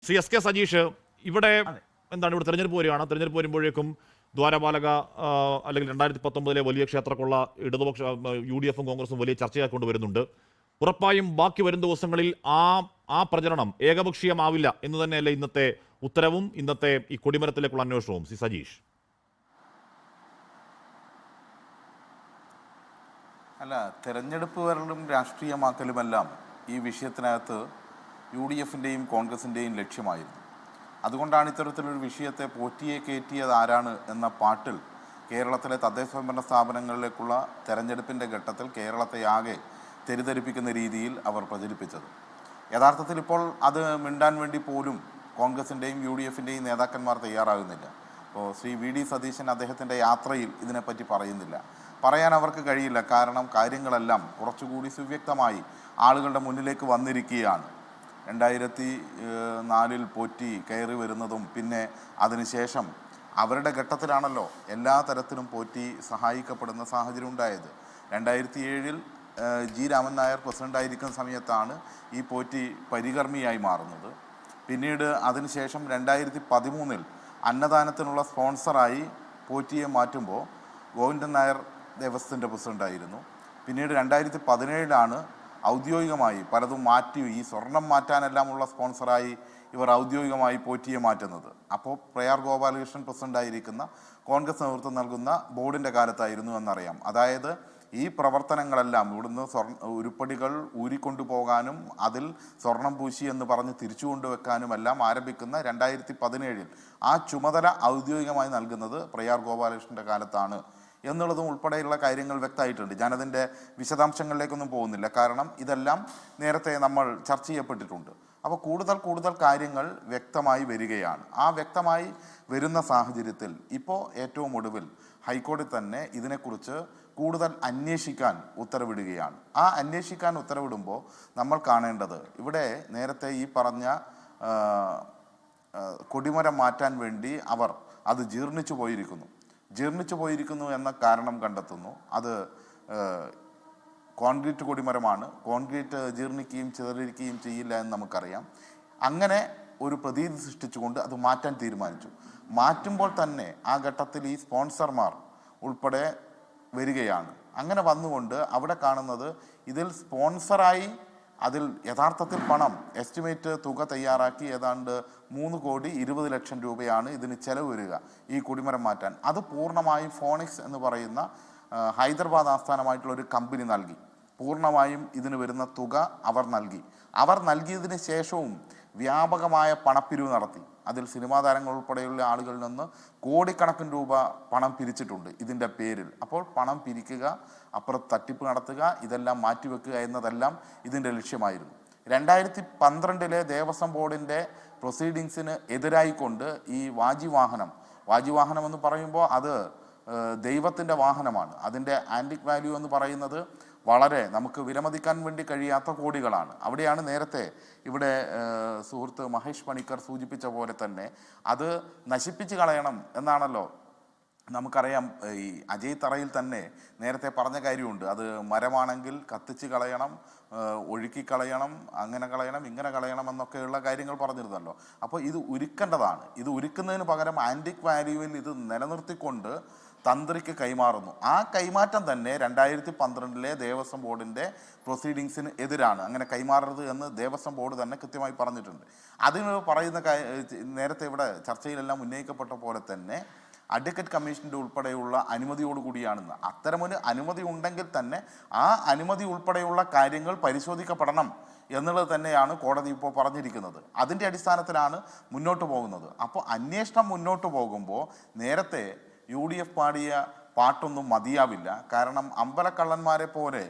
Shri S K Sajeesh, ഇവിടെ അതെ. എന്താണ്, ഇവിടെ തെരഞ്ഞെടുപ്പ് വരികയാണ്. തെരഞ്ഞെടുപ്പ് വരുമ്പോഴേക്കും ദ്വാരപാലക അല്ലെങ്കിൽ 2019 വലിയ ക്ഷേത്രക്കൊള്ള ഇടതുപക്ഷ UDF-ഉം കോൺഗ്രസും വലിയ ചർച്ചയാക്കൊണ്ട് വരുന്നുണ്ട്. ഉറപ്പായും ബാക്കി വരും ദിവസങ്ങളിൽ ആ പ്രചരണം ഏകപക്ഷീയമാവില്ല എന്ന് തന്നെയല്ലേ ഇന്നത്തെ ഉത്തരവും ഇന്നത്തെ ഈ കൊടിമരത്തിലേക്കുള്ള അന്വേഷണവും? ശ്രീ സജീഷ്. അല്ല, തെരഞ്ഞെടുപ്പ് വരലും രാഷ്ട്രീയമാക്കലുമെല്ലാം ഈ വിഷയത്തിനകത്ത് UDF-ൻ്റെയും കോൺഗ്രസിൻ്റെയും ലക്ഷ്യമായിരുന്നു. അതുകൊണ്ടാണ് ഇത്തരത്തിലൊരു വിഷയത്തെ പോറ്റിയെ കയറ്റിയത് ആരാണ് എന്ന പാട്ടിൽ കേരളത്തിലെ തദ്ദേശഭരണ സ്ഥാപനങ്ങളിലേക്കുള്ള തെരഞ്ഞെടുപ്പിൻ്റെ ഘട്ടത്തിൽ കേരളത്തെ ആകെ തെരിധരിപ്പിക്കുന്ന രീതിയിൽ അവർ പ്രചരിപ്പിച്ചത്. യഥാർത്ഥത്തിൽ ഇപ്പോൾ അത് മിണ്ടാൻ വേണ്ടി പോലും കോൺഗ്രസിൻ്റെയും UDF-ൻ്റെയും നേതാക്കന്മാർ തയ്യാറാകുന്നില്ല. ഇപ്പോൾ ശ്രീ VD സതീശൻ അദ്ദേഹത്തിൻ്റെ യാത്രയിൽ ഇതിനെപ്പറ്റി പറയുന്നില്ല. പറയാൻ അവർക്ക് കഴിയില്ല. കാരണം കാര്യങ്ങളെല്ലാം കുറച്ചുകൂടി സുവ്യക്തമായി ആളുകളുടെ മുന്നിലേക്ക് വന്നിരിക്കുകയാണ്. 2004 പോറ്റി കയറി വരുന്നതും പിന്നെ അതിനുശേഷം അവരുടെ ഘട്ടത്തിലാണല്ലോ എല്ലാ തരത്തിലും പോറ്റി സഹായിക്കപ്പെടുന്ന സാഹചര്യം ഉണ്ടായത്. 2007 G. രാമൻ നായർ പ്രസിഡൻ്റായിരിക്കുന്ന സമയത്താണ് ഈ പോറ്റി പരികർമ്മിയായി മാറുന്നത്. പിന്നീട് അതിനുശേഷം 2013 അന്നദാനത്തിനുള്ള സ്പോൺസറായി പോറ്റിയെ മാറ്റുമ്പോൾ ഗോവിന്ദൻ നായർ ദേവസ്വത്തിൻ്റെ പ്രസിഡൻ്റായിരുന്നു. പിന്നീട് 2017 ഔദ്യോഗികമായി പലതും മാറ്റി ഈ സ്വർണം മാറ്റാനെല്ലാമുള്ള സ്പോൺസറായി ഇവർ ഔദ്യോഗികമായി പോറ്റിയെ മാറ്റുന്നത്. അപ്പോൾ പ്രയാർ ഗോപാലകൃഷ്ണൻ പ്രസിഡൻ്റായിരിക്കുന്ന കോൺഗ്രസ് നേതൃത്വം നൽകുന്ന ബോർഡിൻ്റെ കാലത്തായിരുന്നു എന്നറിയാം. അതായത് ഈ പ്രവർത്തനങ്ങളെല്ലാം ഇവിടുന്ന് ഉരുപ്പടികൾ ഊരിക്കൊണ്ടുപോകാനും അതിൽ സ്വർണം പൂശി എന്ന് പറഞ്ഞ് തിരിച്ചു കൊണ്ടുവെക്കാനും എല്ലാം ആരംഭിക്കുന്ന 2017 ആ ചുമതല ഔദ്യോഗികമായി നൽകുന്നത് പ്രയാർ ഗോപാലകൃഷ്ണൻ്റെ കാലത്താണ് എന്നുള്ളതും ഉൾപ്പെടെയുള്ള കാര്യങ്ങൾ വ്യക്തമായിട്ടുണ്ട്. ഞാനതിൻ്റെ വിശദാംശങ്ങളിലേക്കൊന്നും പോകുന്നില്ല, കാരണം ഇതെല്ലാം നേരത്തെ നമ്മൾ ചർച്ച ചെയ്യപ്പെട്ടിട്ടുണ്ട്. അപ്പോൾ കൂടുതൽ കാര്യങ്ങൾ വ്യക്തമായി വരികയാണ്. ആ വ്യക്തമായി വരുന്ന സാഹചര്യത്തിൽ ഇപ്പോൾ ഏറ്റവും ഒടുവിൽ ഹൈക്കോടതി തന്നെ ഇതിനെക്കുറിച്ച് കൂടുതൽ അന്വേഷിക്കാൻ ഉത്തരവിടുകയാണ്. ആ അന്വേഷിക്കാൻ ഉത്തരവിടുമ്പോൾ നമ്മൾ കാണേണ്ടത്, ഇവിടെ നേരത്തെ ഈ പറഞ്ഞ കൊടിമരം മാറ്റാൻ വേണ്ടി അവർ അത് ജീർണിച്ചു പോയിരിക്കുന്നു എന്ന കാരണം കണ്ടെത്തുന്നു. അത് കോൺക്രീറ്റ് കൊടിമരമാണ്. കോൺക്രീറ്റ് ജീർണിക്കുകയും ചിതറിക്കുകയും ചെയ്യില്ല എന്ന് നമുക്കറിയാം. അങ്ങനെ ഒരു പ്രതീതി സൃഷ്ടിച്ചുകൊണ്ട് അത് മാറ്റാൻ തീരുമാനിച്ചു. മാറ്റുമ്പോൾ തന്നെ ആ ഘട്ടത്തിൽ ഈ സ്പോൺസർമാർ ഉൾപ്പെടെ വരികയാണ്. അങ്ങനെ വന്നുകൊണ്ട് അവിടെ കാണുന്നത് ഇതിൽ സ്പോൺസറായി അതിൽ യഥാർത്ഥത്തിൽ പണം എസ്റ്റിമേറ്റ് തുക തയ്യാറാക്കി ഏതാണ്ട് 3,20,00,000 രൂപയാണ് ഇതിന് ചെലവ് വരിക ഈ കൊടിമരം മാറ്റാൻ. അത് പൂർണ്ണമായും ഫോണിക്സ് എന്ന് പറയുന്ന ഹൈദരാബാദ് ആസ്ഥാനമായിട്ടുള്ളൊരു കമ്പനി നൽകി. പൂർണ്ണമായും ഇതിന് വരുന്ന തുക അവർ നൽകിയതിന് ശേഷവും വ്യാപകമായ പണപ്പിരിവ് നടത്തി. അതിൽ സിനിമാ താരങ്ങൾ ഉൾപ്പെടെയുള്ള ആളുകളിൽ നിന്ന് കോടിക്കണക്കിന് രൂപ പണം പിരിച്ചിട്ടുണ്ട് ഇതിൻ്റെ പേരിൽ. അപ്പോൾ പണം പിരിക്കുക, അപ്പുറത്ത് തട്ടിപ്പ് നടത്തുക, ഇതെല്ലാം മാറ്റിവെക്കുക എന്നതെല്ലാം ഇതിൻ്റെ ലക്ഷ്യമായിരുന്നു. 2012 ദേവസ്വം ബോർഡിൻ്റെ പ്രൊസീഡിങ്സിന് എതിരായിക്കൊണ്ട് ഈ വാജിവാഹനം എന്ന് പറയുമ്പോൾ അത് ദൈവത്തിൻ്റെ വാഹനമാണ്. അതിൻ്റെ ആൻറ്റിക് വാല്യൂ എന്ന് പറയുന്നത് വളരെ നമുക്ക് വിലമതിക്കാൻ വേണ്ടി കഴിയാത്ത കോടികളാണ്. അവിടെയാണ് നേരത്തെ ഇവിടെ സുഹൃത്ത് മഹേഷ് പണിക്കർ സൂചിപ്പിച്ച പോലെ തന്നെ അത് നശിപ്പിച്ച് കളയണം എന്നാണല്ലോ നമുക്കറിയാം. ഈ അജയ് തറയിൽ തന്നെ നേരത്തെ പറഞ്ഞ കാര്യമുണ്ട്. അത് മരമാണെങ്കിൽ കത്തിച്ച് കളയണം, ഒഴുക്കി കളയണം, അങ്ങനെ കളയണം, ഇങ്ങനെ കളയണം എന്നൊക്കെയുള്ള കാര്യങ്ങൾ പറഞ്ഞിരുന്നല്ലോ. അപ്പോൾ ഇത് ഉരുക്കേണ്ടതാണ്. ഇത് ഉരുക്കുന്നതിന് പകരം ആൻറ്റിക് വാല്യൂവിൽ ഇത് നിലനിർത്തിക്കൊണ്ട് തന്ത്രിക്ക് കൈമാറുന്നു. ആ കൈമാറ്റം തന്നെ 2012 ദേവസ്വം ബോർഡിൻ്റെ പ്രൊസീഡിങ്സിന് എതിരാണ്. അങ്ങനെ കൈമാറരുത് എന്ന് ദേവസ്വം ബോർഡ് തന്നെ കൃത്യമായി പറഞ്ഞിട്ടുണ്ട്. അതിന് പറയുന്ന നേരത്തെ ഇവിടെ ചർച്ചയിലെല്ലാം ഉന്നയിക്കപ്പെട്ട പോലെ തന്നെ അഡ്വക്കേറ്റ് കമ്മീഷൻ്റെ ഉൾപ്പെടെയുള്ള അനുമതിയോടുകൂടിയാണെന്ന്. അത്തരമൊരു അനുമതി ഉണ്ടെങ്കിൽ തന്നെ ആ അനുമതി ഉൾപ്പെടെയുള്ള കാര്യങ്ങൾ പരിശോധിക്കപ്പെടണം എന്നുള്ളത് തന്നെയാണ് കോടതി ഇപ്പോൾ പറഞ്ഞിരിക്കുന്നത്. അതിൻ്റെ അടിസ്ഥാനത്തിലാണ് മുന്നോട്ട് പോകുന്നത്. അപ്പോൾ അന്വേഷണം മുന്നോട്ട് പോകുമ്പോൾ നേരത്തെ UDF പാടിയ പാട്ടൊന്നും മതിയാവില്ല. കാരണം അമ്പലക്കള്ളന്മാരെ പോലെ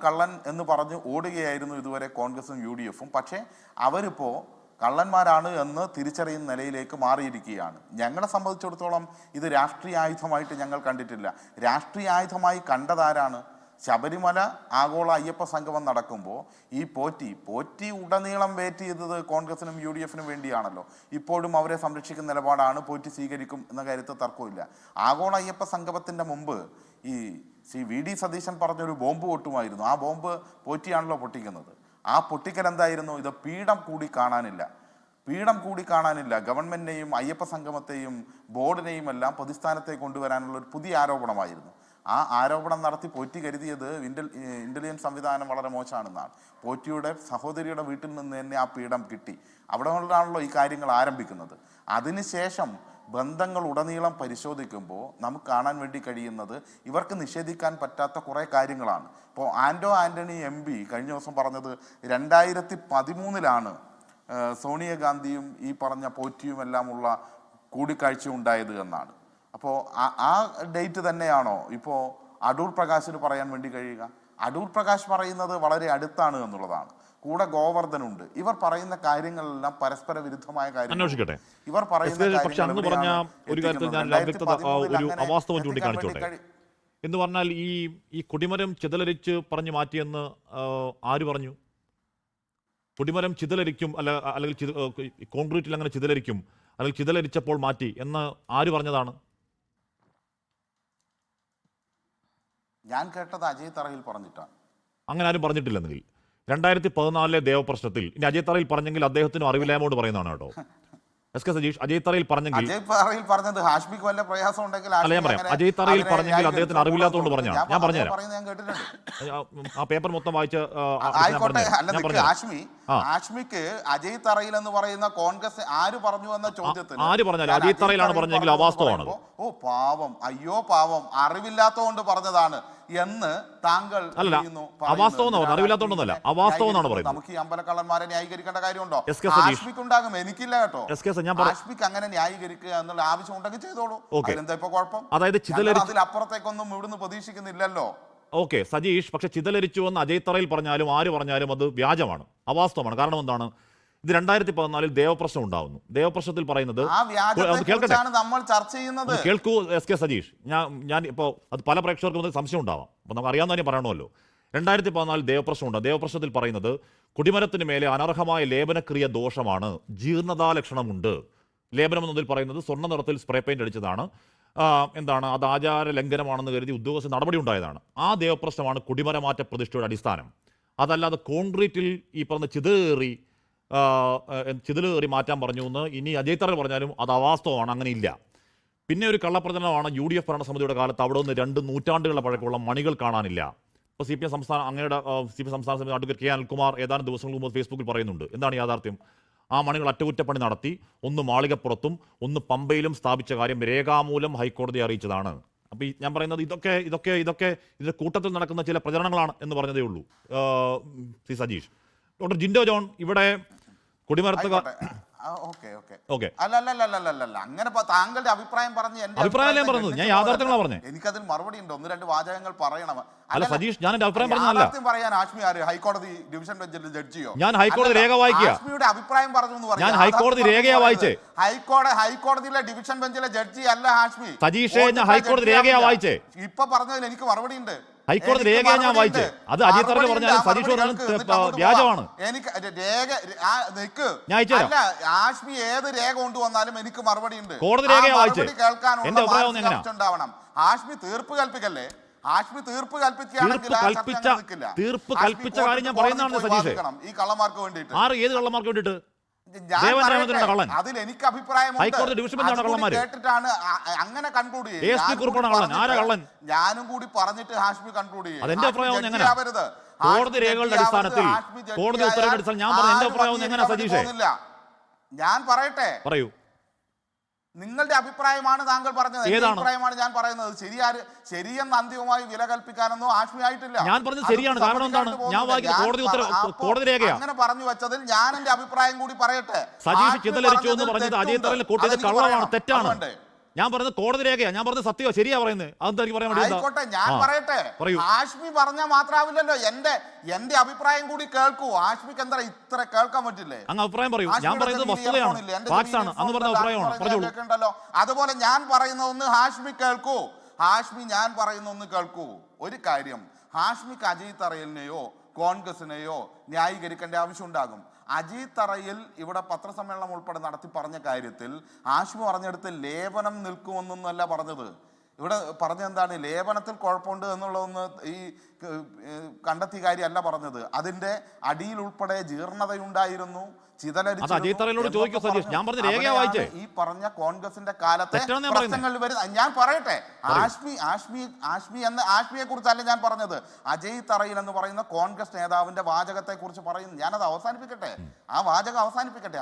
കള്ളൻ എന്ന് പറഞ്ഞ് ഓടുകയായിരുന്നു ഇതുവരെ കോൺഗ്രസും UDF-ഉം. പക്ഷേ അവരിപ്പോൾ കള്ളന്മാരാണ് എന്ന് തിരിച്ചറിയുന്ന നിലയിലേക്ക് മാറിയിരിക്കുകയാണ്. ഞങ്ങളെ സംബന്ധിച്ചിടത്തോളം ഇത് രാഷ്ട്രീയ ആയുധമായിട്ട് ഞങ്ങൾ കണ്ടിട്ടില്ല. രാഷ്ട്രീയ ആയുധമായി കണ്ടതാരാണ്? ശബരിമല ആഗോള അയ്യപ്പ സംഗമം നടക്കുമ്പോൾ ഈ പോറ്റി ഉടനീളം വെയിറ്റ് ചെയ്തത് കോൺഗ്രസിനും UDF-നും വേണ്ടിയാണല്ലോ. ഇപ്പോഴും അവരെ സംരക്ഷിക്കുന്ന നിലപാടാണ് പോറ്റി സ്വീകരിക്കും എന്ന കാര്യത്തിൽ തർക്കമില്ല. ആഗോള അയ്യപ്പ സംഗമത്തിൻ്റെ മുമ്പ് ഈ ശ്രീ VD സതീശൻ പറഞ്ഞൊരു ബോംബ് പൊട്ടുമായിരുന്നു. ആ ബോംബ് പോറ്റിയാണല്ലോ പൊട്ടിക്കുന്നത്. ആ പൊട്ടിക്കൽ എന്തായിരുന്നു? ഇത് പീഠം കൂടി കാണാനില്ല. പീഠം കൂടി കാണാനില്ല. ഗവൺമെന്റിനെയും അയ്യപ്പ സംഗമത്തെയും ബോർഡിനെയും എല്ലാം പ്രതിസ്ഥാനത്തേക്ക് കൊണ്ടുവരാനുള്ള ഒരു പുതിയ ആരോപണമായിരുന്നു. ആ ആരോപണം നടത്തി പോറ്റി കരുതിയത് ഇന്റലിജൻസ് സംവിധാനം വളരെ മോശമാണെന്നാണ്. പോറ്റിയുടെ സഹോദരിയുടെ വീട്ടിൽ നിന്ന് തന്നെ ആ പീഠം കിട്ടി. അവിടെ നിന്നാണല്ലോ ഈ കാര്യങ്ങൾ ആരംഭിക്കുന്നത്. അതിനുശേഷം ബന്ധങ്ങൾ ഉടനീളം പരിശോധിക്കുമ്പോൾ നമുക്ക് കാണാൻ വേണ്ടി കഴിയുന്നത് ഇവർക്ക് നിഷേധിക്കാൻ പറ്റാത്ത കുറേ കാര്യങ്ങളാണ്. ഇപ്പോൾ ആന്റണി MP കഴിഞ്ഞ ദിവസം പറഞ്ഞത് 2013 സോണിയാഗാന്ധിയും ഈ പറഞ്ഞ പോറ്റിയും എല്ലാമുള്ള കൂടിക്കാഴ്ച ഉണ്ടായത് എന്നാണ്. അപ്പോൾ ആ ഡേറ്റ് തന്നെയാണോ ഇപ്പോൾ അടൂർ പ്രകാശിന് പറയാൻ വേണ്ടി കഴിയുക? അടൂർ പ്രകാശ് പറയുന്നത് വളരെ അടുത്താണ് എന്നുള്ളതാണ്. കൂടെ ഗോവർദ്ധനുണ്ട്. ഇവർ പറയുന്ന കാര്യങ്ങളെല്ലാം പരസ്പര വിരുദ്ധമായ കാര്യങ്ങൾ. ഇവർ പറയുന്ന അവാസ്തവം ചൂണ്ടിക്കാണിച്ചോട്ടെ എന്ന് പറഞ്ഞാൽ ഈ കൊടിമരം ചിതലരിച്ച് പറഞ്ഞു മാറ്റിയെന്ന് ആര് പറഞ്ഞു? കൊടിമരം ചിതലരിക്കും അല്ലെങ്കിൽ കോൺക്രീറ്റിൽ അങ്ങനെ ചിതലരിക്കും അല്ലെങ്കിൽ ചിതലരിച്ചപ്പോൾ മാറ്റി എന്ന് ആര് പറഞ്ഞതാണ്? ഞാൻ കേട്ടത് അജയ് തറയിൽ പറഞ്ഞിട്ടാണ്. അങ്ങനെ ആരും പറഞ്ഞിട്ടില്ലെന്നെങ്കിൽ 2014 ദേവപ്രശ്നത്തിൽ ഇനി അജയ് തറയിൽ പറഞ്ഞെങ്കിൽ അദ്ദേഹത്തിനും അറിവില്ലായ്മോട് പറയുന്നതാണ് കേട്ടോ. എസ് കെ സജീഷ് അജയ് തറയിൽ പറഞ്ഞെങ്കിൽ പറഞ്ഞത് ഹാഷ്മിക്ക് വല്ല പ്രയാസം ഉണ്ടെങ്കിൽ അല്ല ഞാൻ പറയാം. അജയ് തറയിൽ പറഞ്ഞെങ്കിൽ അദ്ദേഹത്തിന് അറിവില്ലാത്തതുകൊണ്ട് പറഞ്ഞാണ്. ഞാൻ പറഞ്ഞുതരാം. ആ പേപ്പർ മൊത്തം വായിച്ച് ഹാഷ്മിക്ക് അജയ് തറയിൽ എന്ന് പറയുന്ന കോൺഗ്രസ് ആര് പറഞ്ഞു എന്ന ചോദ്യത്തിന് ആര് പറഞ്ഞാലും അജയ് തറയിലാണ് പറഞ്ഞെങ്കിൽ അവാസ്തവമാണ്. ഓ പാവം, അയ്യോ പാവം, അറിവില്ലാത്തതുകൊണ്ട് പറഞ്ഞതാണ് എന്ന് താങ്കൾ അവാസ്തവം അറിവില്ലാത്തോണ്ടല്ല അവാസ്തവം എന്നാണ് പറയുന്നത്. നമുക്ക് ഈ അമ്പലക്കള്ളന്മാരെ ന്യായീകരിക്കേണ്ട കാര്യമുണ്ടോ? ഹാഷ്മിക്ക് ഉണ്ടാകും, എനിക്കില്ല കേട്ടോ. ഹാഷ്മിക്ക് അങ്ങനെ ന്യായീകരിക്കുക എന്നുള്ള ആവശ്യം ഉണ്ടെങ്കിൽ ചെയ്തോളൂ. എന്താ ഇപ്പൊ കുഴപ്പം? അതായത് അതിലപ്പുറത്തേക്കൊന്നും ഇവിടുന്ന് പ്രതീക്ഷിക്കുന്നില്ലല്ലോ. ഓക്കെ സജീഷ്, പക്ഷെ ചിതലരിച്ചു എന്ന് അജയ് തറയിൽ പറഞ്ഞാലും ആര് പറഞ്ഞാലും അത് വ്യാജമാണ്, അവാസ്തവമാണ്. കാരണം എന്താണ്? ഇത് 2014 ദേവപ്രശ്നം ഉണ്ടാവുന്നു. ദേവപ്രശ്നത്തിൽ പറയുന്നത് കേൾക്കൂ എസ് കെ സജീഷ്, ഞാൻ ഇപ്പോൾ അത് പല പ്രേക്ഷകർക്കും സംശയം ഉണ്ടാവാം, അപ്പോൾ നമുക്ക് അറിയാവുന്ന കാര്യം പറയണമല്ലോ. 2014 ദേവപ്രശ്നം ഉണ്ട്. ദേവപ്രശ്നത്തിൽ പറയുന്നത് കൊടിമരത്തിന് മേലെ അനർഹമായ ലേപനക്രിയ ദോഷമാണ്, ജീർണതാ ലക്ഷണമുണ്ട്. ലേപനം എന്നതിൽ പറയുന്നത് സ്വർണ്ണ നിറത്തിൽ സ്പ്രേ പെയിന്റ് അടിച്ചതാണ്, എന്താണ് അത് ആചാര ലംഘനമാണെന്ന് കരുതി ഉദ്യോഗസ്ഥ നടപടി ഉണ്ടായതാണ്. ആ ദേവപ്രശ്നമാണ് കൊടിമരമാറ്റ പ്രതിഷ്ഠയുടെ അടിസ്ഥാനം. അതല്ലാതെ കോൺക്രീറ്റിൽ ഈ പറഞ്ഞ ചിതലേറി മാറ്റാൻ പറഞ്ഞു എന്ന് ഇനി അജയ് തറ പറഞ്ഞാലും അത് അവാസ്തവമാണ്, അങ്ങനെ ഇല്ല. പിന്നെ ഒരു കള്ളപ്രചരണമാണ് UDF ഭരണസമിതിയുടെ കാലത്ത് അവിടെ നിന്ന് 2 നൂറ്റാണ്ടുകളുടെ പഴക്കമുള്ള മണികൾ കാണാനില്ല. ഇപ്പോൾ CPM സംസ്ഥാന സമിതി അഡ്വക്കേറ്റ് KN അനിൽകുമാർ ഏതാനും ദിവസങ്ങൾക്ക് മുമ്പ് ഫേസ്ബുക്കിൽ പറയുന്നുണ്ട്. എന്താണ് യാഥാർത്ഥ്യം? ആ മണികൾ അറ്റകുറ്റപ്പണി നടത്തി ഒന്ന് മാളികപ്പുറത്തും ഒന്ന് പമ്പയിലും സ്ഥാപിച്ച കാര്യം രേഖാമൂലം ഹൈക്കോടതിയെ അറിയിച്ചതാണ്. അപ്പോൾ ഞാൻ പറയുന്നത് ഇതൊക്കെ ഇതിന്റെ കൂട്ടത്തിൽ നടക്കുന്ന ചില പ്രചരണങ്ങളാണ് എന്ന് പറഞ്ഞതേ ഉള്ളൂ. C Sajeesh, doctor Jinto John ഇവിടെ കൊടിമരത്ത് അങ്ങനെ താങ്കളുടെ അഭിപ്രായം പറഞ്ഞത് ഞാൻ യാഥാർത്ഥ്യങ്ങളാണ് പറഞ്ഞത്. എനിക്കതിൽ മറുപടി ഉണ്ട്, 1-2 വാചകങ്ങൾ പറയണം. അല്ല സജീഷ്, ഞാൻ എന്റെ അഭിപ്രായം പറഞ്ഞതല്ല. പറയാൻ ഹാഷ്മി ആര്? ഹൈക്കോടതി ഡിവിഷൻ ബെഞ്ചിലെ ജഡ്ജിയോ? ഞാൻ ഹൈക്കോടതി രേഖ വായിക്കുക. ഹാഷ്മിയുടെ അഭിപ്രായം പറഞ്ഞു എന്ന് പറഞ്ഞു. ഞാൻ ഹൈക്കോടതി രേഖയാ വായിച്ചേ. ഹൈക്കോടതിയിലെ ഡിവിഷൻ ബെഞ്ചിലെ ജഡ്ജി അല്ല ഹാഷ്മി. സജീഷേ, ഞാൻ ഹൈക്കോടതി രേഖയാ വായിച്ചേ. ഇപ്പൊ പറഞ്ഞതിൽ എനിക്ക് മറുപടി ഉണ്ട്. ഹൈക്കോടതി രേഖ ഞാൻ വായിച്ചേ. അത് അജയ് തറയിൽ പറഞ്ഞാലും സതീഷ് വ്യാജമാണ്. എനിക്ക് രേഖ അല്ല, ആഷ്മി ഏത് രേഖ കൊണ്ടുവന്നാലും എനിക്ക് മറുപടി ഉണ്ട്. കോടതി രേഖ വായിച്ചേ. കേൾക്കാനുള്ള ഉണ്ടാവണം. ആഷ്മി തീർപ്പ് കൽപ്പിക്കല്ലേ? ആഷ്മി തീർപ്പ് കൽപ്പിച്ച കാര്യം ഞാൻ പറയുന്നതാണ് സതീഷ്. ഈ കള്ളന്മാർക്ക് വേണ്ടിയിട്ട് ഏത് കള്ളന്മാർക്ക് വേണ്ടിയിട്ട്? അതിൽ എനിക്ക് അഭിപ്രായമുണ്ട്. കേട്ടിട്ടാണ് അങ്ങനെ കൺക്ലൂഡ് ചെയ്യുന്നത്. ഞാനും കൂടി പറഞ്ഞിട്ട് ഹാഷ്മി കൺക്ലൂഡ് ചെയ്യരുത്. കോടതി രേഖകളുടെ അടിസ്ഥാനത്തിൽ കോടതി ഉത്തരവിന്റെ അടിസ്ഥാനത്തിൽ ഞാൻ പറഞ്ഞ എന്റെ അഭിപ്രായം എങ്ങനെ സജീഷേ? ഞാൻ പറയട്ടെ, പറയൂ. നിങ്ങളുടെ അഭിപ്രായമാണ് താങ്കൾ പറഞ്ഞത്, അഭിപ്രായമാണ് ഞാൻ പറയുന്നത്. ശരിയെന്ന് അന്തിമമായി വില കൽപ്പിക്കാനൊന്നും ആഷ്മി ആയിട്ടില്ല. ഞാൻ പറഞ്ഞത് ശരിയാണ്. കാരണം എന്താണ്? ഞാൻ കോടതി രേഖയാണ് അങ്ങനെ പറഞ്ഞു വെച്ചതിൽ ഞാൻ എന്റെ അഭിപ്രായം കൂടി പറയട്ടെ. സജീഷ് ചിതലരിച്ചു എന്ന് പറഞ്ഞത് അജയ് തറയിൽ കൂട്ടിയത് കള്ളമാണ്, തെറ്റാണ്. ഞാൻ പറഞ്ഞത് കോടതി രേഖയാ, ഞാൻ പറഞ്ഞത് സത്യമോ ശരിയാ പറയുന്നത്. അതെന്താ എനിക്ക് പറയാൻ വേണ്ടി? ആയിക്കോട്ടെ, ഞാൻ പറയട്ടെ. ഹാഷ്മി പറഞ്ഞാൽ മാത്രാവില്ലല്ലോ, എന്റെ അഭിപ്രായം കൂടി കേൾക്കൂ. ഹാഷ്മിക്ക് എന്താ ഇത്ര കേൾക്കാൻ പറ്റില്ലേ? അങ്ങ് അഭിപ്രായം പറയൂ. ഞാൻ പറയുന്നത് വസ്തുതയാണ്, ഫാക്ട്സാണ്. അങ്ങ് പറഞ്ഞ അഭിപ്രായമാണ്. കേൾക്കണ്ടല്ലോ. അതുപോലെ ഞാൻ പറയുന്ന ഒന്ന് ഹാഷ്മി കേൾക്കൂ. ഹാഷ്മി ഞാൻ പറയുന്ന ഒന്ന് കേൾക്കൂ. ഒരു കാര്യം, ഹാഷ്മിക്ക് അജയ് തറയിലിനെയോ കോൺഗ്രസിനെയോ ന്യായീകരിക്കേണ്ട ആവശ്യം ഉണ്ടാകും. അജയ് തറയിൽ ഇവിടെ പത്രസമ്മേളനം ഉൾപ്പെടെ നടത്തി പറഞ്ഞ കാര്യത്തിൽ ഹാഷ്മി പറഞ്ഞെടുത്ത് ലേപനം നിൽക്കുമെന്നൊന്നല്ല പറഞ്ഞത്. ഇവിടെ പറഞ്ഞ എന്താണ്, ലേപനത്തിൽ കുഴപ്പമുണ്ട് എന്നുള്ളതൊന്ന് ഈ കണ്ടെത്തിയ കാര്യമല്ല പറഞ്ഞത്. അതിന്റെ അടിയിൽ ഉൾപ്പെടെ ജീർണതയുണ്ടായിരുന്നു, അജയ് തറയിലോട് ചോദിക്കൂ സതീഷ്. ഞാൻ പറഞ്ഞ രേഖ വായിച്ചേ. ഈ പറഞ്ഞ കോൺഗ്രസിന്റെ കാലത്തെ പ്രശ്നങ്ങൾ വരുന്ന ഞാൻ പറയട്ടെ. ആഷ്മിയെ കുറിച്ചല്ല ഞാൻ പറഞ്ഞത്, അജയ് തറയിൽ എന്ന് പറയുന്ന കോൺഗ്രസ് നേതാവിന്റെ വാചകത്തെ കുറിച്ച് പറയുന്നു. ഞാനത് അവസാനിപ്പിക്കട്ടെ, ആ വാചകം അവസാനിപ്പിക്കട്ടെ.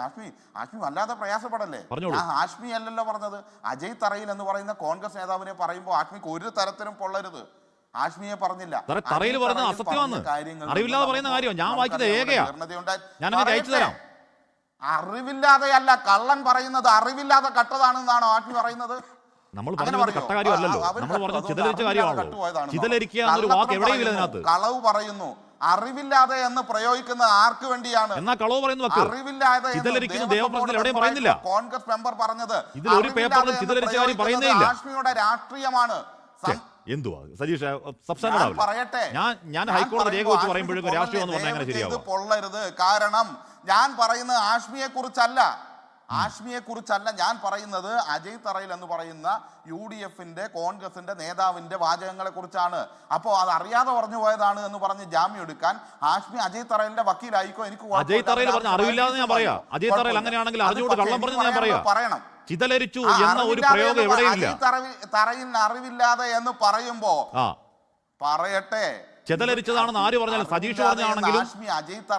ആഷ്മി വല്ലാതെ പ്രയാസപ്പെടല്ലേ. ആഷ്മി അല്ലല്ലോ പറഞ്ഞത്, അജയ് തറയിൽ എന്ന് പറയുന്ന കോൺഗ്രസ് നേതാവിനെ പറയുമ്പോൾ ആഷ്മിക്ക് ഒരു തരത്തിലും പൊള്ളരുത്. ആഷ്മിയെ പറഞ്ഞില്ല. തറയിൽ പറഞ്ഞ അസത്യമാണ്, അറിവില്ലാതെ പറയുന്ന കാര്യം. ഞാൻ വായിച്ചത് രേഖയാ, ഞാൻ അയച്ചു തരാം. അറിവില്ലാതെയല്ല കള്ളൻ പറയുന്നത്, അറിവില്ലാതെ കട്ടതാണെന്നാണോ ആഷ്മി പറയുന്നത്? നമ്മൾ പറഞ്ഞത് കട്ട കാര്യമല്ലല്ലോ, നമ്മൾ പറഞ്ഞത് ചിതലരിച്ച കാര്യമാണല്ലോ. ചിതലരിക്കുക എന്നൊരു വാക്ക് എവിടെയും ഇല്ല അതിനകത്ത്. കളവ് പറയുന്നു, അറിവില്ലാതെ എന്ന് പ്രയോഗിക്കുന്നത് ആർക്ക് വേണ്ടിയാണ്? എന്നാ കളവ് പറയുന്നു, അറിവില്ലാതെ എവിടെയും പറയുന്നില്ല. കോൺഗ്രസ് മെമ്പർ പറഞ്ഞത് ഇതിൽ ഒരു പേപ്പറിലും ചിതലരിച്ച കാര്യം പറയുന്നേ ഇല്ല. ആഷ്മിയുടെ രാഷ്ട്രീയമാണ്. എന്തുവാ സതീഷ് പറയട്ടെ, ഞാൻ ഹൈക്കോടതി രേഖ വെച്ച് പറയുമ്പോഴേക്കും രാഷ്ട്രീയം എന്ന് പറഞ്ഞാൽ എങ്ങനെ ശരിയാവും? പൊള്ളരുത്. കാരണം ഞാൻ പറയുന്നത് ആഷ്മിയെ കുറിച്ചല്ല, ഞാൻ പറയുന്നത് അജയ് തറയിൽ എന്ന് പറയുന്ന UDFന്റെ കോൺഗ്രസിന്റെ നേതാവിന്റെ വാചകങ്ങളെ കുറിച്ചാണ്. അപ്പോൾ അത് അറിയാതെ പറഞ്ഞു പോയതാണ് എന്ന് പറഞ്ഞ് ജാമ്യം എടുക്കാൻ ആഷ്മി അജയ് തറയിലിന്റെ വക്കീലായിക്കോ, എനിക്ക് അജയ് തറയിൽ പറഞ്ഞ അറിവില്ലാതെ ഞാൻ പറയാം. അജയ് തറയിൽ അങ്ങനെയാണെങ്കിൽ അറിഞ്ഞുകൊണ്ട് കള്ളം പറഞ്ഞു ഞാൻ പറയണം. ചിതലരിച്ചു എന്ന ഒരു പ്രയോഗം എവിടെയില്ല. തറയിൽ അറിവില്ലാതെ എന്ന് പറയുമ്പോ പറയട്ടെ, ചിതലരിച്ചതാണെന്ന് ആര് പറഞ്ഞാലും, സതീഷ് പറഞ്ഞാണെങ്കിലും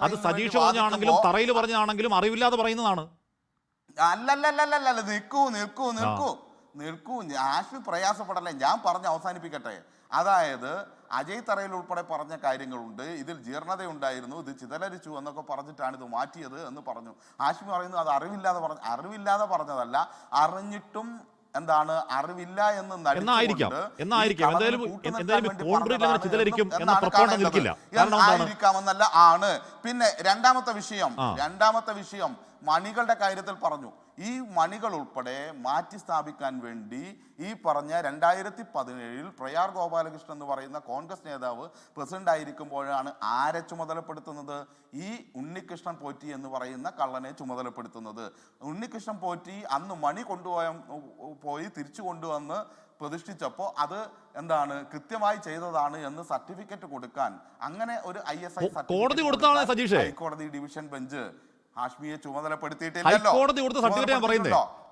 അത് സതീഷ് പറഞ്ഞാണെങ്കിലും തറയിൽ പറഞ്ഞാണെങ്കിലും അറിവില്ലാതെ പറയുന്നതാണ്. അല്ലല്ലല്ലല്ല, നിൽക്കൂ. ആഷ്മി പ്രയാസപ്പെടല്ലേ, ഞാൻ പറഞ്ഞ് അവസാനിപ്പിക്കട്ടെ. അതായത് അജയ് തറയിൽ ഉൾപ്പെടെ പറഞ്ഞ കാര്യങ്ങളുണ്ട്, ഇതിൽ ജീർണതയുണ്ടായിരുന്നു, ഇത് ചിതലരിച്ചു എന്നൊക്കെ പറഞ്ഞിട്ടാണ് ഇത് മാറ്റിയത് എന്ന് പറഞ്ഞു. ആഷ്മി പറയുന്നു അത് അറിവില്ലാതെ പറഞ്ഞതല്ല, അറിഞ്ഞിട്ടും എന്താണ് അറിവില്ല എന്ന് ആയിരിക്കാമെന്നല്ല ആണ്. പിന്നെ രണ്ടാമത്തെ വിഷയം മണികളുടെ കാര്യത്തിൽ പറഞ്ഞു. ഈ മണികൾ ഉൾപ്പെടെ മാറ്റി സ്ഥാപിക്കാൻ വേണ്ടി ഈ പറഞ്ഞ 2017 പ്രയാർ ഗോപാലകൃഷ്ണൻ എന്ന് പറയുന്ന കോൺഗ്രസ് നേതാവ് പ്രസിഡന്റ് ആയിരിക്കുമ്പോഴാണ് ആരെ ചുമതലപ്പെടുത്തുന്നത്? ഈ ഉണ്ണികൃഷ്ണൻ പോറ്റി എന്ന് പറയുന്ന കള്ളനെ ചുമതലപ്പെടുത്തുന്നത്. ഉണ്ണികൃഷ്ണൻ പോറ്റി അന്ന് മണി പോയി തിരിച്ചു കൊണ്ടുവന്ന് പ്രതിഷ്ഠിച്ചപ്പോൾ അത് എന്താണ് കൃത്യമായി ചെയ്തതാണ് എന്ന് സർട്ടിഫിക്കറ്റ് കൊടുക്കാൻ അങ്ങനെ ഒരു ISI കോടതി കൊടുത്താണ് സതീഷ്. ഹൈക്കോടതി ഡിവിഷൻ ബെഞ്ച് ഹാഷ്മിയെ ചുമതലപ്പെടുത്തിയിട്ടില്ലല്ലോ.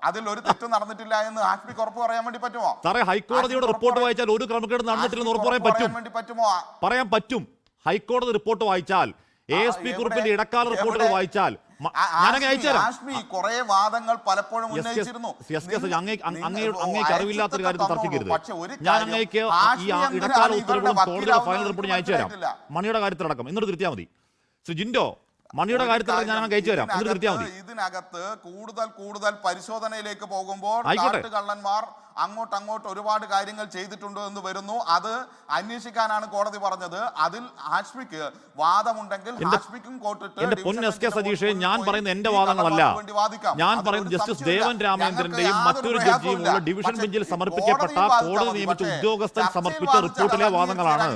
അതിൽ ഒരു തെറ്റ് നടന്നിട്ടില്ല എന്ന് ഹാഷ്മിക്ക് ഉറപ്പ് പറയാൻ വേണ്ടി പറ്റുമോ? ഹൈക്കോടതിയുടെ റിപ്പോർട്ട് വായിച്ചാൽ ഒരു ക്രമക്കേട് നടന്നിട്ടില്ലെന്ന് ഉറപ്പ് പറയാൻ പറ്റും. ഹൈക്കോടതി റിപ്പോർട്ട് വായിച്ചാൽ, ASP കുറിപ്പിന്റെ ഇടക്കാല റിപ്പോർട്ടുകൾ വായിച്ചാൽ കുറെ വാദങ്ങൾ പലപ്പോഴും ഉന്നയിച്ചിരുന്നു. അങ്ങേക്ക് അറിവില്ലാത്തൊരു കാര്യത്തിൽ തർക്കിക്കരുത്. ഞാൻ അങ്ങേക്ക് ഈ ഇടക്കാല ഉത്തരവുകളും കോടതിയുടെ ഫൈനൽ റിപ്പോർട്ട് ഞാൻ അയച്ചു തരാം, മണിയുടെ കാര്യത്തിലടക്കം. എന്നിട്ട് തിരുത്തിയാൽ മതി. ശ്രീ ജിൻഡോ, മണിയുടെ കാര്യത്തിൽ ഞാൻ അയച്ചു തരാം, എന്നിട്ട് തിരുത്തിയാൽ മതി. ഇതിനകത്ത് കൂടുതൽ പരിശോധനയിലേക്ക് പോകുമ്പോൾ കള്ളന്മാർ അങ്ങോട്ട് ഒരുപാട് കാര്യങ്ങൾ ചെയ്തിട്ടുണ്ടോ എന്ന് വരുന്നു. അത് അന്വേഷിക്കാനാണ് കോടതി പറഞ്ഞത്. അതിൽ ഹാഷ്മിക്ക് വാദമുണ്ടെങ്കിൽ ഹാഷ്മിക്കും സതീഷ്, ഞാൻ പറയുന്നത് എന്റെ വാദങ്ങളല്ല. ഞാൻ പറയുന്നത് ജസ്റ്റിസ് ദേവൻ രാമേന്ദ്രന്റെയും മറ്റൊരു ജഡ്ജിയും ഉള്ള ഡിവിഷൻ ബെഞ്ചിൽ സമർപ്പിക്കപ്പെട്ട കോടതി നിയമിച്ച ഉദ്യോഗസ്ഥൻ സമർപ്പിച്ച റിപ്പോർട്ടിലെ വാദങ്ങളാണ്.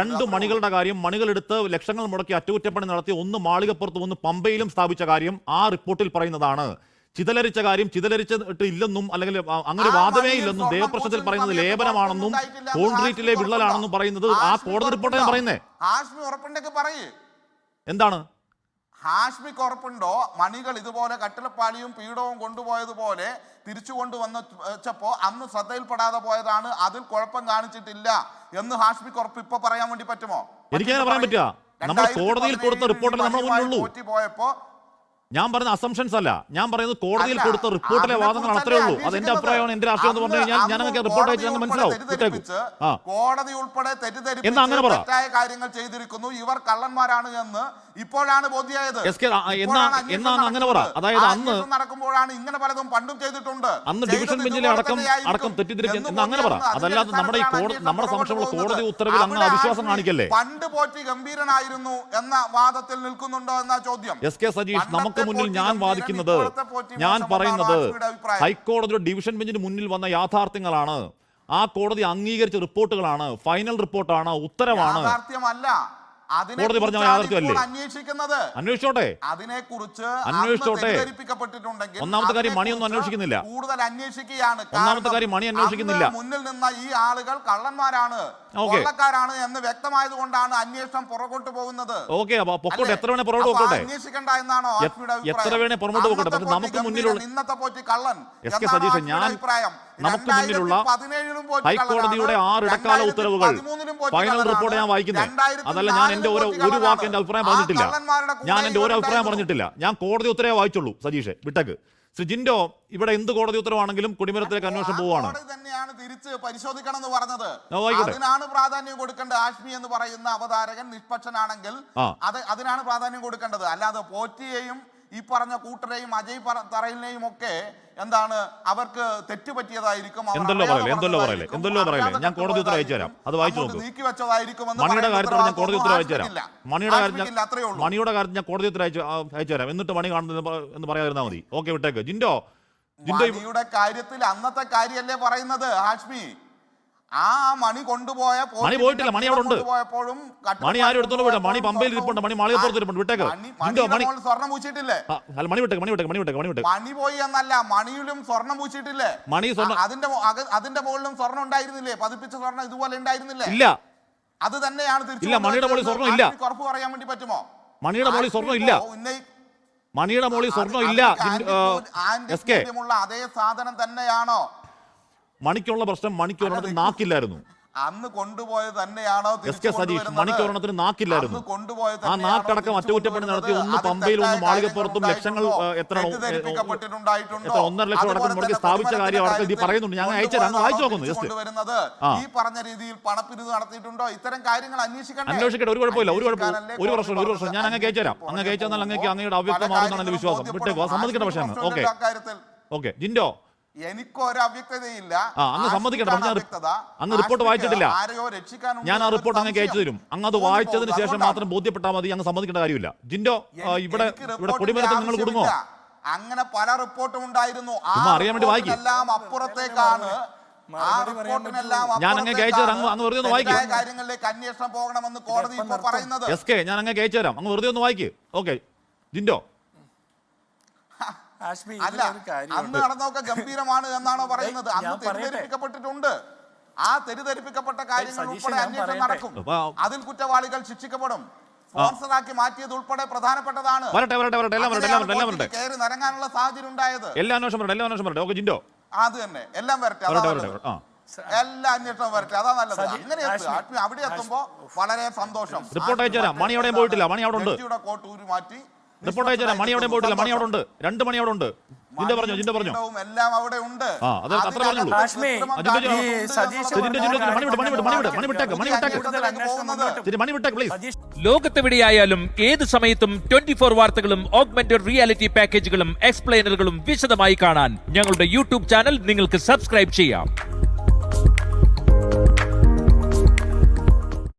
2 മണികളുടെ കാര്യം, മണികളെടുത്ത് ലക്ഷങ്ങൾ മുടക്കി അറ്റകുറ്റപ്പണി നടത്തി, ഒന്ന് മാളികപ്പുറത്തും ഒന്ന് പമ്പയിലും സ്ഥാപിച്ച കാര്യം ആ റിപ്പോർട്ടിൽ പറയുന്നതാണ്. ചിതലരിച്ച കാര്യം ചിതലരിച്ചിട്ട് ഇല്ലെന്നും അല്ലെങ്കിൽ അങ്ങനെ വാദമേ ഇല്ലെന്നും ദേവപ്രശ്നത്തിൽ പറയുന്നത് ലേപനമാണെന്നും കോൺക്രീറ്റിലെ വിള്ളലാണെന്നും പറയുന്നത് ആ കോടതി റിപ്പോർട്ടാണ് പറയുന്നത്. എന്താണ് ഹാഷ്മിക്ക് ഉറപ്പുണ്ടോ മണികൾ ഇതുപോലെ കട്ടിലപ്പാളിയും പീഠവും കൊണ്ടുപോയതുപോലെ തിരിച്ചു കൊണ്ടുവന്ന് വെച്ചപ്പോ അന്ന് ശ്രദ്ധയിൽപ്പെടാതെ പോയതാണ്, അതിൽ കുഴപ്പം കാണിച്ചിട്ടില്ല എന്ന് ഹാഷ്മിക്ക് ഉറപ്പ് ഇപ്പൊ പറയാൻ വേണ്ടി പറ്റുമോ? എനിക്കങ്ങനെ പറയാൻ പറ്റുക? നമ്മൾ കോടതിയിൽ കൊടുത്ത റിപ്പോർട്ടിൽ നമ്മൾ മുന്നിലുള്ളൂ. പോയപ്പോ ഞാൻ പറയുന്ന അസംഷൻസ് അല്ല, ഞാൻ പറയുന്നത് കോടതിയിൽ കൊടുത്ത റിപ്പോർട്ടിലെ വാദങ്ങളാണ്, അത്രേ ഉള്ളൂ. അത് എന്റെ അഭിപ്രായമാണ്, എന്റെ രാഷ്ട്രീയം എന്ന് പറഞ്ഞു കഴിഞ്ഞാൽ ഞാൻ റിപ്പോർട്ട് അയച്ചു മനസ്സിലാവും. കോടതി ഉൾപ്പെടെ തെറ്റായ കാര്യങ്ങൾ ചെയ്തിരിക്കുന്നു, ഇവർ കള്ളന്മാരാണ് എന്ന് ഇപ്പോഴാണ് ബോധ്യമായത്. അങ്ങനെ പറ. അതായത് അന്ന് നടക്കുമ്പോഴാണ് ഇങ്ങനെ പലതും പണ്ടും ചെയ്തിട്ടുണ്ട്, അന്ന് ഡിവിഷൻ ബെഞ്ചിലെ അടക്കം തെറ്റിദ്ധരിക്കുന്നു അങ്ങനെ പറ. അതല്ലാതെ നമ്മുടെ സമക്ഷമുള്ള കോടതി ഉത്തരവിൽ അങ്ങ് അവിശ്വാസം കാണിക്കല്ലേ. പണ്ട് പോറ്റി ഗംഭീരനായിരുന്നു എന്ന വാദത്തിൽ നിൽക്കുന്നുണ്ടോ എന്ന ചോദ്യം. SK സതീഷ്, നമുക്ക് മുന്നിൽ ഞാൻ വാദിക്കുന്നത്, ഞാൻ പറയുന്നത് ഹൈക്കോടതിയുടെ ഡിവിഷൻ ബെഞ്ചിന് മുന്നിൽ വന്ന യാഥാർത്ഥ്യങ്ങളാണ്. ആ കോടതി അംഗീകരിച്ച റിപ്പോർട്ടുകളാണ്, ഫൈനൽ റിപ്പോർട്ടാണ്, ഉത്തരവാണ്. കോടതി പറഞ്ഞ യാഥാർത്ഥ്യമല്ലേ? അന്വേഷിക്കുന്നത് അന്വേഷിച്ചോട്ടെ, അതിനെക്കുറിച്ച് അന്വേഷിച്ചോട്ടെ. തെറ്റിദ്ധരിപ്പിക്കപ്പെട്ടിട്ടുണ്ടെങ്കിൽ ഒന്നാമത്തെ കാര്യം മണിയൊന്നും അന്വേഷിക്കുന്നില്ല. കൂടുതൽ അന്വേഷിക്കുകയാണ്. ഒന്നാമത്തെ കാര്യം മണി അന്വേഷിക്കുന്നില്ല. മുന്നിൽ നിന്ന ഈ ആളുകൾ കള്ളന്മാരാണ്, കൊള്ളക്കാരാണ് എന്ന് വ്യക്തമായത് കൊണ്ടാണ് അന്വേഷണം പുറകോട്ട് പോകുന്നത്. ഓക്കെ, പൊക്കോട്ടെ, എത്ര വേണേ പുറകോട്ട് പോകട്ടെ, അന്വേഷിക്കണ്ട എന്നാണോ എത്ര വേണേ പുറകോട്ട് പോകട്ടെ. പക്ഷെ നമുക്ക് മുന്നിലുള്ള ഇന്നത്തെ പോറ്റി കള്ളൻ എസ് കെ സതീശൻ, നമുക്ക് മുന്നിലുള്ള ഹൈക്കോടതിയുടെ 6 ഇടക്കാല ഉത്തരവുകൾ ഫൈനൽ റിപ്പോർട്ട് ഞാൻ വായിക്കുന്നത്. അതല്ല, ഞാൻ എന്റെ ഒരു വാക്ക് എന്റെ അഭിപ്രായം പറഞ്ഞിട്ടില്ല. ഞാൻ എന്റെ ഒരു അഭിപ്രായം പറഞ്ഞിട്ടില്ല. ഞാൻ കോടതി ഉത്തരവേ വായിച്ചുള്ളൂ. സതീഷ് വിട്ടക്ക്. ശ്രീ ജിൻഡോ, ഇവിടെ എന്ത് കോടതി ഉത്തരവാണെങ്കിലും കൊടിമരത്തിലേക്ക് അന്വേഷണം പോവാണ്. തന്നെയാണ് തിരിച്ച് പരിശോധിക്കണം എന്ന് പറഞ്ഞത്. ആയിക്കോട്ടെ, അതിനാണ് പ്രാധാന്യം കൊടുക്കേണ്ടത്. ആഷ്മി എന്ന് പറയുന്ന അവതാരകൻ നിഷ്പക്ഷനാണെങ്കിൽ അതിനാണ് പ്രാധാന്യം കൊടുക്കേണ്ടത്. അല്ലാതെ പോറ്റിയെയും ഈ പറഞ്ഞ കൂട്ടരെയും അജയ് തറയിലിനെയും ഒക്കെ എന്താണ് അവർക്ക് തെറ്റുപറ്റിയതായിരിക്കും, എന്തല്ലോ പറയല്ലേ. ഞാൻ കോടതി ഉത്തരവ് അയച്ചു തരാം, അത് വായിച്ചു നോക്കും. നീക്കി വെച്ചതായിരിക്കും. മണിയുടെ കാര്യത്തിൽ ഞാൻ കോടതി ഉത്തരവ് അയച്ചു തരാം. മണിയുടെ കാര്യത്തിൽ ഞാൻ കോടതി ഉത്തരവ് അയച്ചു തരാം. എന്നിട്ട് മണി കാണുന്നത് എന്ന് പറയാതിരുന്നാൽ മതി. ഓക്കെ, വിട്ടേക്ക്. ജിൻഡോ, മണിയുടെ കാര്യത്തിൽ അന്നത്തെ കാര്യമല്ലേ പറയുന്നത് ഹാഷ്മി? ആ മണി കൊണ്ടുപോയ മണി പോയിട്ടില്ല, മണി അവിടെ ഉണ്ട്. മണി ആരും എടുത്തോണ്ട് പോയില്ല. മണി പമ്പയിൽ ഇരിപ്പുണ്ട്, മണി മാളികപ്പുറത്ത് ഇരിപ്പുണ്ട്. വിട്ടേക്ക്. സ്വർണ്ണം പൂച്ചിട്ടില്ലേ? മണി വിട്ടേക്ക്. മണി പോയി എന്നല്ല, മണിയിലും സ്വർണ്ണം പൂച്ചിട്ടില്ലേ? മണി അതിന്റെ മുകളിലും സ്വർണ്ണം ഉണ്ടായിരുന്നില്ലേ? പതിപ്പിച്ച സ്വർണ്ണം ഇതുപോലെ ഉണ്ടായിരുന്നില്ലേ? ഇല്ല, അത് തന്നെയാണ് ഇല്ല. മണിയുടെ മുകളിൽ സ്വർണ്ണം ഇല്ല. ഉറപ്പ് പറയാൻ വേണ്ടി പറ്റുമോ? മണിയുടെ മുകളിൽ സ്വർണ്ണം ഇല്ല. മണിയുടെ മുകളിൽ സ്വർണ്ണം ഇല്ല. അതേ സാധനം തന്നെയാണോ? മണിക്കുള്ള പ്രശ്നം മണിക്കൊരെണ്ണത്തിന് നാക്കില്ലായിരുന്നു. അന്ന് കൊണ്ടുപോയത് തന്നെയാണോ? എസ് കെ സതീഷ്, മണിക്കൊരെണ്ണത്തിന് നാക്കില്ലായിരുന്നു. ആ നാക്കടക്കം അറ്റകുറ്റപ്പണി നടത്തി ഒന്ന് പമ്പയിൽ ഒന്ന് മാളികപ്പുറത്തും ലക്ഷങ്ങൾ എത്ര 1.5 ലക്ഷം അടക്കം മുടക്കി സ്ഥാപിച്ച കാര്യം അവിടെ ഇത് പറയുന്നുണ്ട്. ഞാൻ അയച്ചുതരാം, വായിച്ചു നോക്കുന്നു. ജസ്റ്റ് ഈ പറഞ്ഞ രീതിയിൽ പണപ്പിരിവ് നടത്തിയിട്ടുണ്ടോ? ഇത്തരം കാര്യങ്ങൾ അന്വേഷിക്കട്ടെ. ഒരു കുഴപ്പമില്ല, ഒരു വർഷം ഞാൻ അങ്ങ് അയച്ചു തരാം. അങ്ങ് അയച്ചു തന്നാൽ അങ്ങേക്ക് അങ്ങയുടെ അവ്യക്തമാണെന്നാണ് എന്റെ വിശ്വാസം. വിട്ടേക്ക്, സമ്മതിക്കേണ്ട പക്ഷേ. ഓക്കെ ജിൻഡോ, എനിക്കൊരു അവ്യക്തതയില്ല. അങ്ങ് സമ്മതിക്കട്ടെ. അങ്ങ് റിപ്പോർട്ട് വായിച്ചിട്ടില്ല. ഞാൻ ആ റിപ്പോർട്ട് അങ്ങ് അയച്ചു തരും. അങ്ങ് അത് വായിച്ചതിന് ശേഷം മാത്രം ബോധ്യപ്പെട്ടാൽ മതി. അങ്ങ് സമ്മതിക്കേണ്ട കാര്യമില്ല. ജിൻഡോ, ഇവിടെ കൊടിമരത്തിൽ നിങ്ങൾ കുടുങ്ങോ? അങ്ങനെ പല റിപ്പോർട്ടും ഉണ്ടായിരുന്നു. അറിയാൻ വേണ്ടി വായിക്കും. അപ്പുറത്തേക്കാണ് ഞാൻ അങ്ങ് അയച്ചു തരാം. അങ്ങ് വെറുതെ ഒന്ന് വായിക്കും. കാര്യങ്ങളിലേക്ക് അന്വേഷണം പോകണമെന്ന് കോടതി ഇപ്പോൾ പറയുന്നത്. എസ് കെ, ഞാൻ അങ്ങ് അയച്ചു തരാം. അങ്ങ് വെറുതെ ഒന്ന് വായിക്കും. ഓക്കെ ജിൻഡോ. അല്ല, അന്ന് നടന്നൊക്കെ ഗംഭീരമാണ് എന്നാണോ പറയുന്നത്? അന്ന് തെറ്റിദ്ധരിപ്പിക്കപ്പെട്ടിട്ടുണ്ട്. ആ തെറ്റിദ്ധരിപ്പിക്കപ്പെട്ട കാര്യങ്ങൾ ഉൾപ്പെടെ അന്വേഷണം നടക്കും. അതിൽ കുറ്റവാളികൾ ശിക്ഷിക്കപ്പെടും. സ്പോൺസറാക്കി മാറ്റിയത് ഉൾപ്പെടെ പ്രധാനപ്പെട്ടതാണ്. കയറി നിരങ്ങാനുള്ള സാഹചര്യം ഉണ്ടായത്. എല്ലാ അന്വേഷണം വരട്ടെ. ഓക്കെ ജിൻഡോ, അത് തന്നെ, എല്ലാം വരട്ടെ. എല്ലാ അന്വേഷണം വരട്ടെ, അതാ നല്ലത്. അങ്ങനെ അവിടെ എത്തുമ്പോ വളരെ സന്തോഷം. റിപ്പോർട്ട് അയച്ചു തരാം. മണി അവിടെ പോയിട്ടില്ല, മണി അവിടെ ഉണ്ട്. കോട്ട് ഊരി മാറ്റി റിപ്പോർട്ട് അയച്ചു തരാം. മണി അവിടെ പോയിട്ടില്ല, മണി അവിടെ ഉണ്ട്. 2 മണി അവിടെ ഉണ്ട്. ജിൻഡോ പറഞ്ഞു. എല്ലാം അവിടെ ഉണ്ട്. അത്ര പറഞ്ഞോളൂ. ലോകത്തെവിടെയായാലും ഏത് സമയത്തും 24 വാർത്തകളും ഓഗ്മെന്റഡ് റിയാലിറ്റി പാക്കേജുകളും എക്സ്പ്ലെയിനറുകളും വിശദമായി കാണാൻ ഞങ്ങളുടെ യൂട്യൂബ് ചാനൽ നിങ്ങൾക്ക് സബ്സ്ക്രൈബ് ചെയ്യാം.